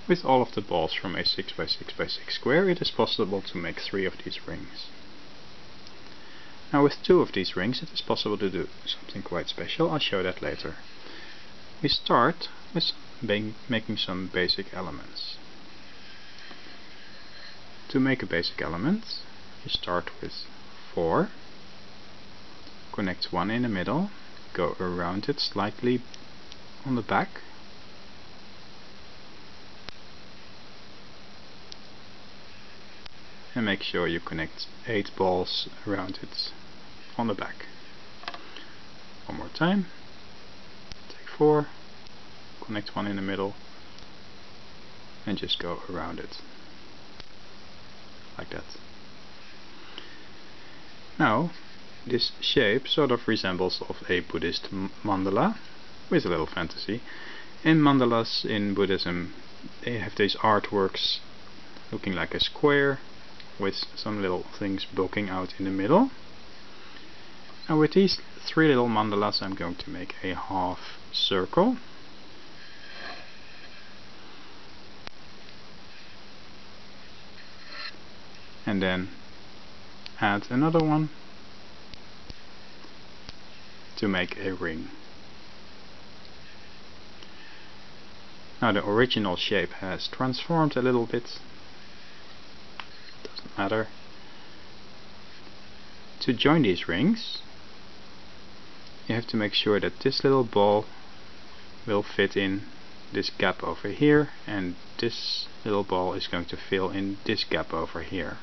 With all of the balls from a 6x6x6 square, it is possible to make 3 of these rings. Now with 2 of these rings it is possible to do something quite special. I'll show that later. We start with making some basic elements. To make a basic element, you start with 4, connect 1 in the middle, go around it slightly on the back, and make sure you connect 8 balls around it on the back. One more time. Take 4, connect 1 in the middle, and just go around it. Like that. Now, this shape sort of resembles of a Buddhist mandala, with a little fantasy. In mandalas in Buddhism, they have these artworks looking like a square, with some little things poking out in the middle. Now with these 3 little mandalas I'm going to make a half circle. And then add another one to make a ring. Now the original shape has transformed a little bit. Doesn't matter. To join these rings, you have to make sure that this little ball will fit in this gap over here, and this little ball is going to fill in this gap over here.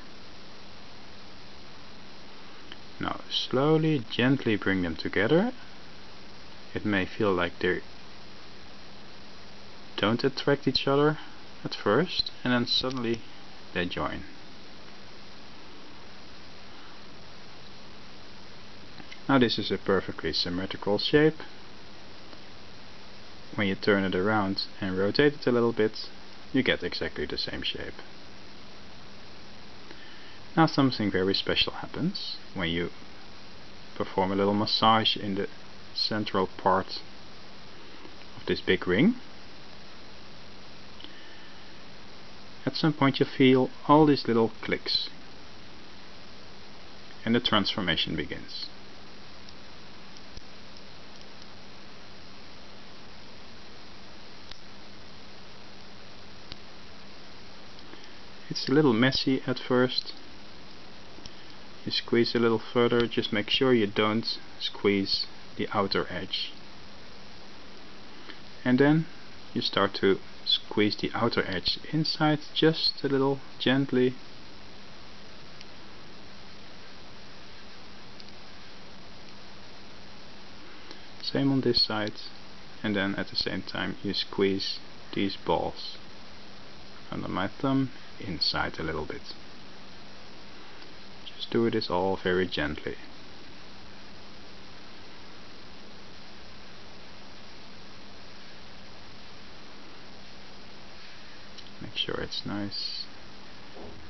Now slowly, gently bring them together. It may feel like they don't attract each other at first, and then suddenly they join. Now this is a perfectly symmetrical shape. When you turn it around and rotate it a little bit, you get exactly the same shape. Now something very special happens when you perform a little massage in the central part of this big ring. At some point you feel all these little clicks, and the transformation begins. It's a little messy at first. You squeeze a little further, just make sure you don't squeeze the outer edge. And then you start to squeeze the outer edge inside just a little, gently. Same on this side, and then at the same time you squeeze these balls under my thumb inside a little bit. Just do this all very gently. Make sure it's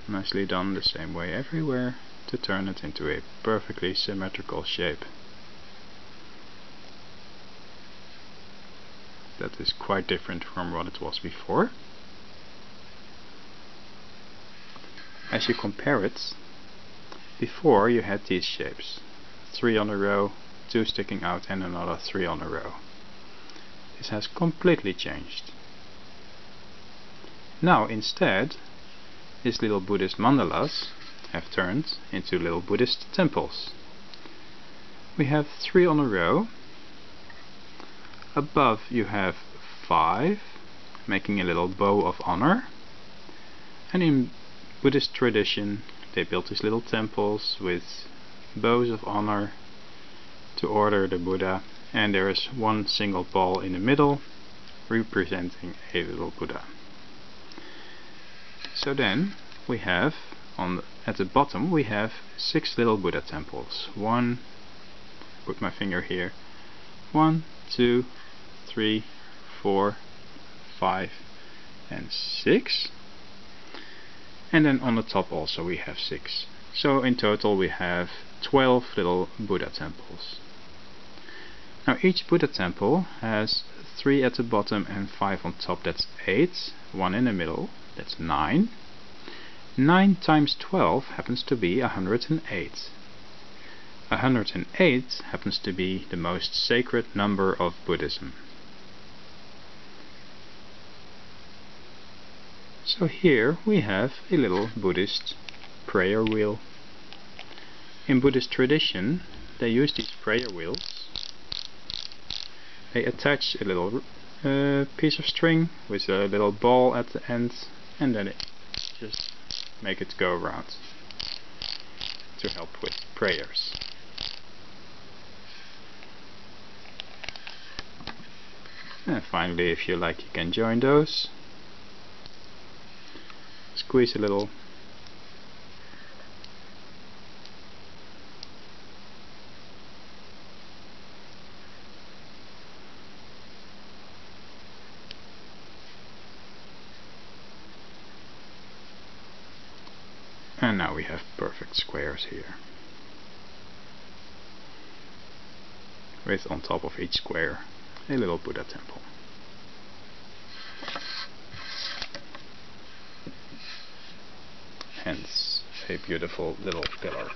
nicely done the same way everywhere to turn it into a perfectly symmetrical shape. That is quite different from what it was before. As you compare it, before you had these shapes, 3 on a row, 2 sticking out, and another 3 on a row. This has completely changed. Now instead, these little Buddhist mandalas have turned into little Buddhist temples. We have 3 on a row. Above you have 5, making a little bow of honor. And in Buddhist tradition, they built these little temples with bows of honor to order the Buddha, and there is one single ball in the middle representing a little Buddha. So then we have at the bottom we have 6 little Buddha temples. Put my finger here. 1, 2, 3, 4, 5, and 6. And then on the top also we have 6. So in total we have 12 little Buddha temples. Now each Buddha temple has 3 at the bottom and 5 on top, that's 8. 1 in the middle, that's 9. 9 times 12 happens to be 108. 108 happens to be the most sacred number of Buddhism. So here we have a little Buddhist prayer wheel. In Buddhist tradition, they use these prayer wheels. They attach a little piece of string with a little ball at the end, and then it just make it go around to help with prayers. And finally, if you like, you can join those. Squeeze a little. And now we have perfect squares here, with on top of each square a little Buddha temple. Hence a beautiful little pillar.